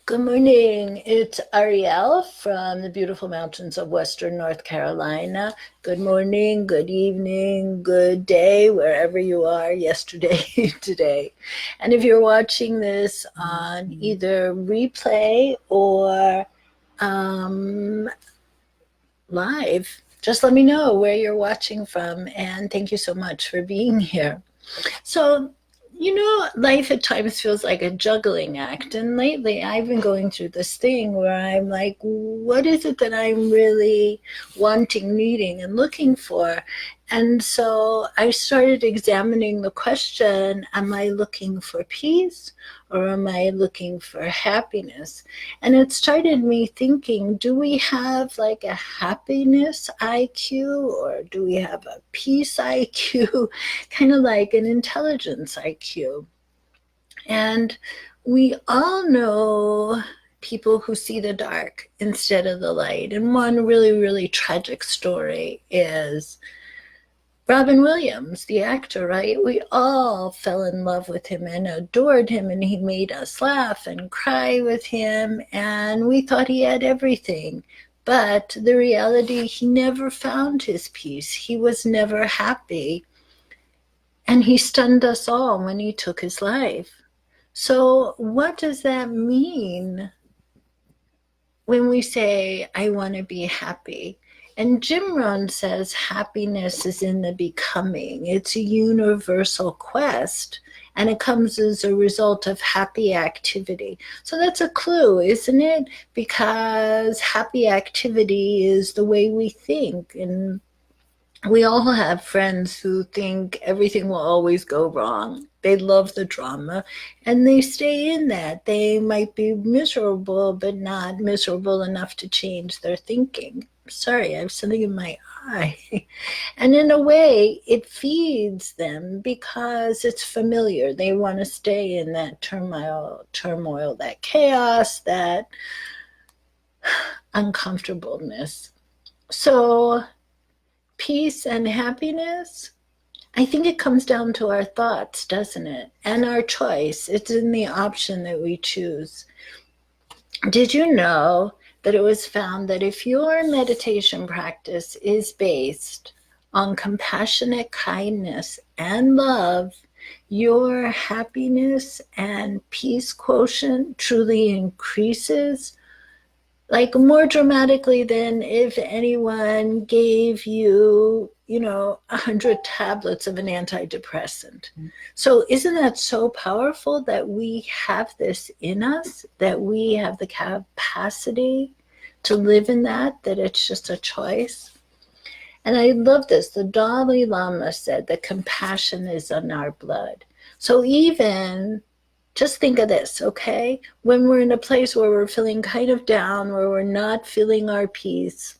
Good morning. It's Ariel from the beautiful mountains of Western North Carolina. Good morning, good evening, good day, wherever you are, yesterday, today. And if you're watching this on either replay or um, live, just let me know where you're watching from. And thank you so much for being here. So, life at times feels like a juggling act. And lately, I've been going through this thing where I'm like, what is it that I'm really wanting, needing, and looking for? And so I started examining the question, am I looking for peace or am I looking for happiness? And it started me thinking, do we have like a happiness IQ or do we have a peace IQ? Kind of like an intelligence IQ. And we all know people who see the dark instead of the light. And one really, really tragic story is Robin Williams, the actor, right? We all fell in love with him and adored him, and he made us laugh and cry with him, and we thought he had everything. But the reality, he never found his peace. He was never happy. And he stunned us all when he took his life. So, what does that mean when we say, I want to be happy? And Jim Rohn says happiness is in the becoming. It's a universal quest, and it comes as a result of happy activity. So that's a clue, isn't it? Because happy activity is the way we think, and we all have friends who think everything will always go wrong. They love the drama and they stay in that. They might be miserable, but not miserable enough to change their thinking. Sorry, I have something in my eye. And in a way, it feeds them because it's familiar. They want to stay in that turmoil, that chaos, that uncomfortableness. So, peace and happiness, I think it comes down to our thoughts, doesn't it? And our choice. It's in the option that we choose. Did you know that it was found that if your meditation practice is based on compassionate kindness and love, your happiness and peace quotient truly increases, like more dramatically than if anyone gave you, 100 tablets of an antidepressant. So isn't that so powerful that we have this in us, that we have the capacity to live in that it's just a choice? And I love this. The Dalai Lama said that compassion is in our blood. So even just think of this, okay? When we're in a place where we're feeling kind of down, where we're not feeling our peace,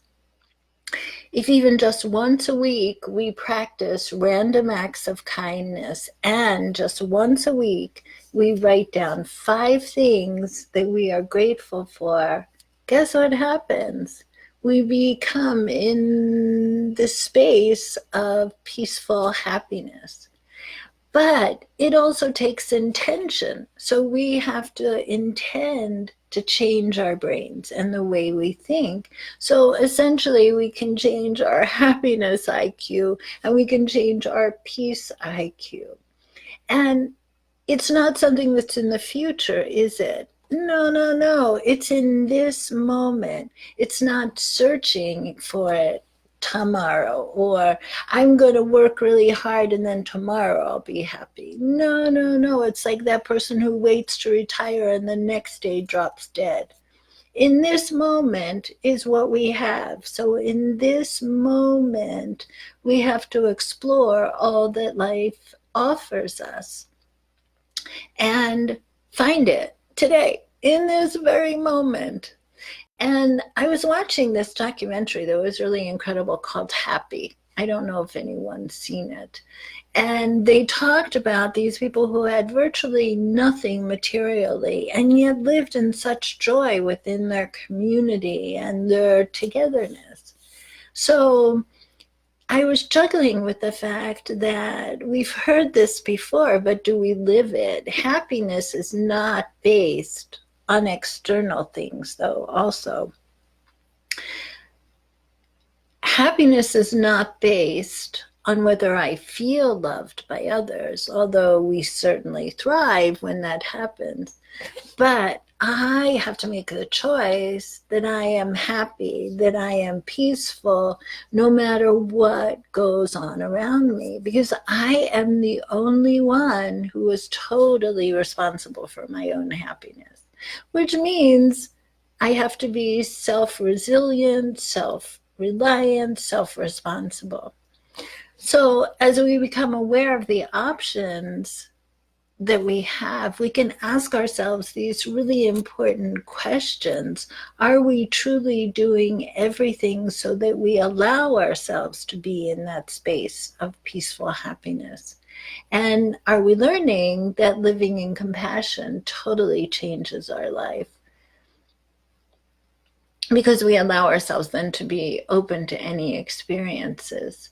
if even just once a week we practice random acts of kindness, and just once a week we write down 5 things that we are grateful for, guess what happens? We become in the space of peaceful happiness. But it also takes intention. So we have to intend to change our brains and the way we think. So essentially, we can change our happiness IQ and we can change our peace IQ. And it's not something that's in the future, is it? No, no, no. It's in this moment. It's not searching for it tomorrow, or I'm going to work really hard and then tomorrow I'll be happy. No, no, no. It's like that person who waits to retire and the next day drops dead. In this moment is what we have. So in this moment, we have to explore all that life offers us and find it today, in this very moment. And I was watching this documentary that was really incredible called Happy. I don't know if anyone's seen it. And they talked about these people who had virtually nothing materially and yet lived in such joy within their community and their togetherness. So I was juggling with the fact that we've heard this before, but do we live it? Happiness is not based on external things, though, also. Happiness is not based on whether I feel loved by others, although we certainly thrive when that happens. But I have to make the choice that I am happy, that I am peaceful, no matter what goes on around me, because I am the only one who is totally responsible for my own happiness, which means I have to be self-resilient, self-reliant, self-responsible. So as we become aware of the options that we have, we can ask ourselves these really important questions. Are we truly doing everything so that we allow ourselves to be in that space of peaceful happiness? And are we learning that living in compassion totally changes our life? Because we allow ourselves then to be open to any experiences.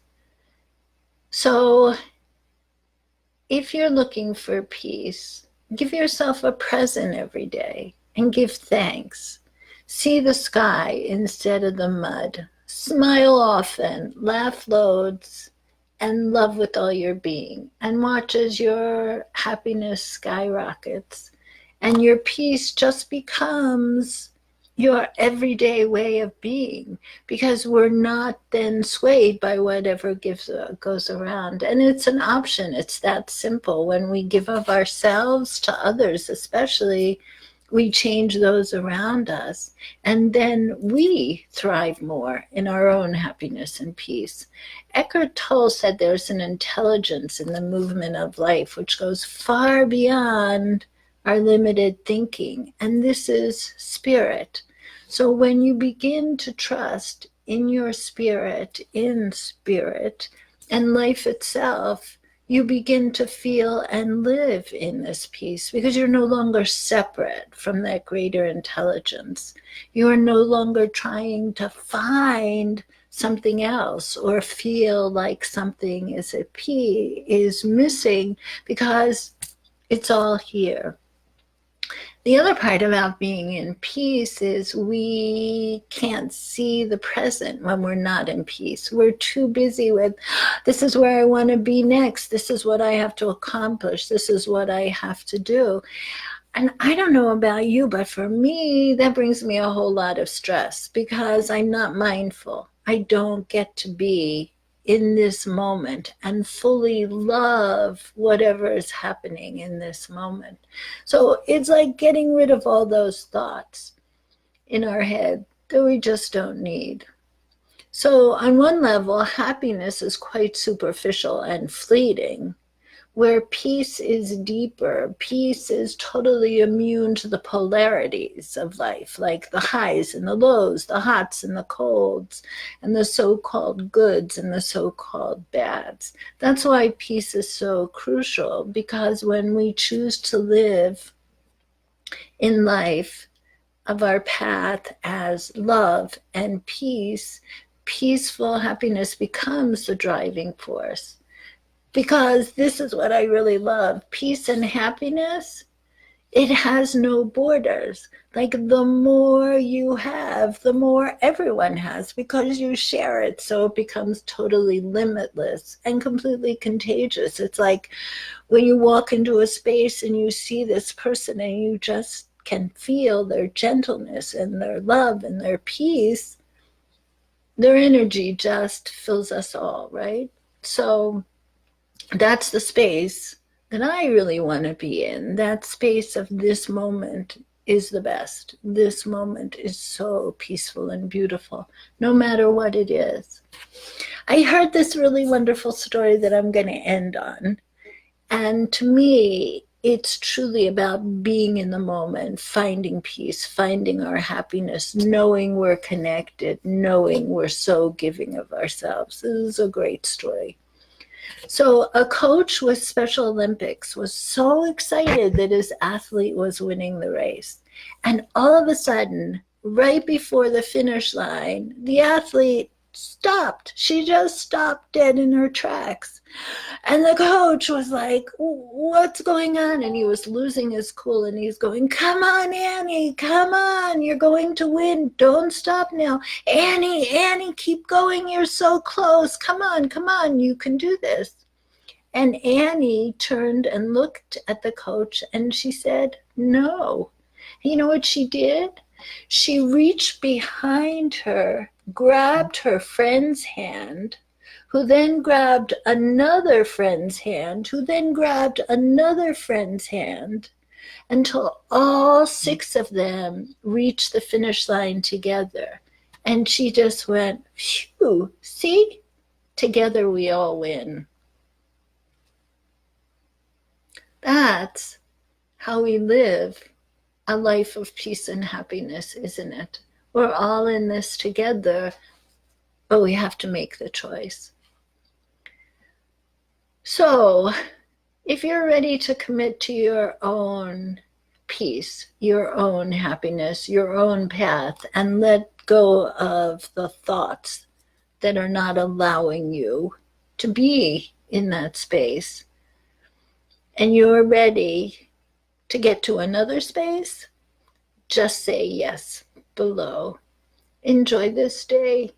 So if you're looking for peace, give yourself a present every day and give thanks. See the sky instead of the mud. Smile often, laugh loads, and love with all your being. And watch as your happiness skyrockets and your peace just becomes your everyday way of being, because we're not then swayed by whatever goes around. And it's an option. It's that simple. When we give of ourselves to others, especially, we change those around us, and then we thrive more in our own happiness and peace. Eckhart Tolle said there's an intelligence in the movement of life which goes far beyond our limited thinking, and this is spirit. So when you begin to trust in your spirit, in spirit, and life itself, you begin to feel and live in this peace, because you're no longer separate from that greater intelligence. You are no longer trying to find something else or feel like something is missing, because it's all here. The other part about being in peace is we can't see the present when we're not in peace. We're too busy with, this is where I want to be next. This is what I have to accomplish. This is what I have to do. And I don't know about you, but for me, that brings me a whole lot of stress, because I'm not mindful. I don't get to be in this moment and fully love whatever is happening in this moment. So it's like getting rid of all those thoughts in our head that we just don't need. So on one level, happiness is quite superficial and fleeting, where peace is deeper. Peace is totally immune to the polarities of life, like the highs and the lows, the hots and the colds, and the so-called goods and the so-called bads. That's why peace is so crucial, because when we choose to live in life of our path as love and peace, peaceful happiness becomes the driving force. Because this is what I really love. Peace and happiness, it has no borders. Like the more you have, the more everyone has, because you share it. So it becomes totally limitless and completely contagious. It's like when you walk into a space and you see this person and you just can feel their gentleness and their love and their peace, their energy just fills us all, right? So that's the space that I really want to be in. That space of this moment is the best. This moment is so peaceful and beautiful, no matter what it is. I heard this really wonderful story that I'm going to end on. And to me, it's truly about being in the moment, finding peace, finding our happiness, knowing we're connected, knowing we're so giving of ourselves. This is a great story. So a coach with Special Olympics was so excited that his athlete was winning the race. And all of a sudden, right before the finish line, the athlete stopped. She just stopped dead in her tracks. And the coach was like, what's going on? And he was losing his cool, and he's going, come on, Annie, come on. You're going to win. Don't stop now. Annie, keep going. You're so close. Come on. You can do this. And Annie turned and looked at the coach, and she said, no. You know what she did? She reached behind her, grabbed her friend's hand, who then grabbed another friend's hand, who then grabbed another friend's hand, until all 6 of them reached the finish line together. And she just went, phew, see? Together we all win. That's how we live a life of peace and happiness, isn't it? We're all in this together, but we have to make the choice. So, if you're ready to commit to your own peace, your own happiness, your own path, and let go of the thoughts that are not allowing you to be in that space, and you're ready to get to another space, just say yes below. Enjoy this day.